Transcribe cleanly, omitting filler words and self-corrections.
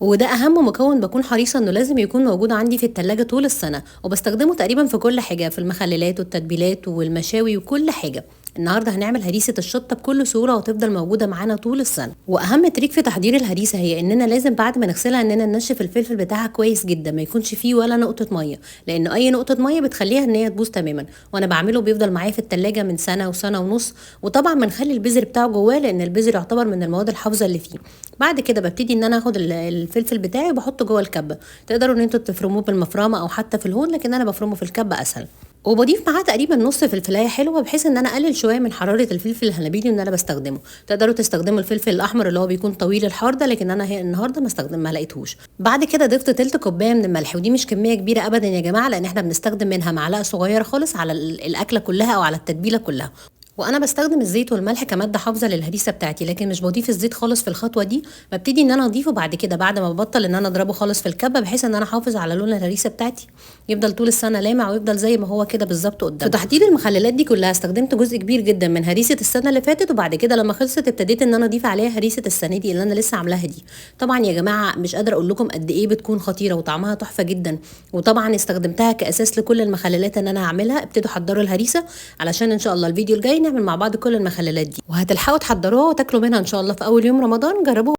وده اهم مكون بكون حريصه انه لازم يكون موجود عندي في التلاجة طول السنه، وبستخدمه تقريبا في كل حاجه، في المخللات والتتبيلات والمشاوي وكل حاجه. النهارده هنعمل هريسه الشطه بكل سهوله وتفضل موجوده معانا طول السنه. واهم تريك في تحضير الهريسه هي اننا لازم بعد ما نغسلها اننا ننشف الفلفل بتاعها كويس جدا، ما يكونش فيه ولا نقطه ميه، لان اي نقطه ميه بتخليها ان هي تبوظ تماما. وانا بعمله بيفضل معايا في التلاجة من سنه وسنه ونص. وطبعا بنخلي البذر بتاعه جواه، لان البذر يعتبر من المواد الحافظه اللي فيه. بعد كده ببتدي ان انا اخد الفلفل بتاعي وبحطه جوه الكبه. تقدروا ان انتوا تفرموه بالمفرمه او حتى في الهون، لكن انا بفرمه في الكبه اسهل. وبضيف معاه تقريبا نص فلفلايه حلوه، بحيث ان انا اقلل شويه من حراره الفلفل الهنبيلي اللي انا بستخدمه. تقدروا تستخدموا الفلفل الاحمر اللي هو بيكون طويل الحار ده، لكن انا النهارده ما لقيتهوش. بعد كده ضفت تلت كوبايه من الملح، ودي مش كميه كبيره ابدا يا جماعه، لان احنا بنستخدم منها معلقه صغيره خالص على الاكله كلها او على التتبيله كلها. وانا بستخدم الزيت والملح كماده حافظه للهريسه بتاعتي، لكن مش بضيف الزيت خالص في الخطوه دي. ببتدي ان انا اضيفه بعد كده، بعد ما ببطل ان انا اضربه خالص في الكبه، بحيث ان انا احافظ على لون الهريسه بتاعتي يفضل طول السنه لامع، ويفضل زي ما هو كده بالظبط قدام. في تحضير المخللات دي كلها استخدمت جزء كبير جدا من هريسه السنه اللي فاتت، وبعد كده لما خلصت ابتديت ان انا اضيف عليها هريسه السنه دي اللي انا لسه عاملاها دي. طبعا يا جماعه مش قادره اقول لكم قد ايه بتكون خطيره وطعمها تحفه جدا. وطبعا استخدمتها كاساس لكل المخللات اللي انا هعملها. ابتدوا حضروا الهريسه علشان ان شاء الله الفيديو الجاي نعمل مع بعض كل المخللات دي، وهتلحقوا تحضروها وتاكلوا منها ان شاء الله في اول يوم رمضان. جربوها.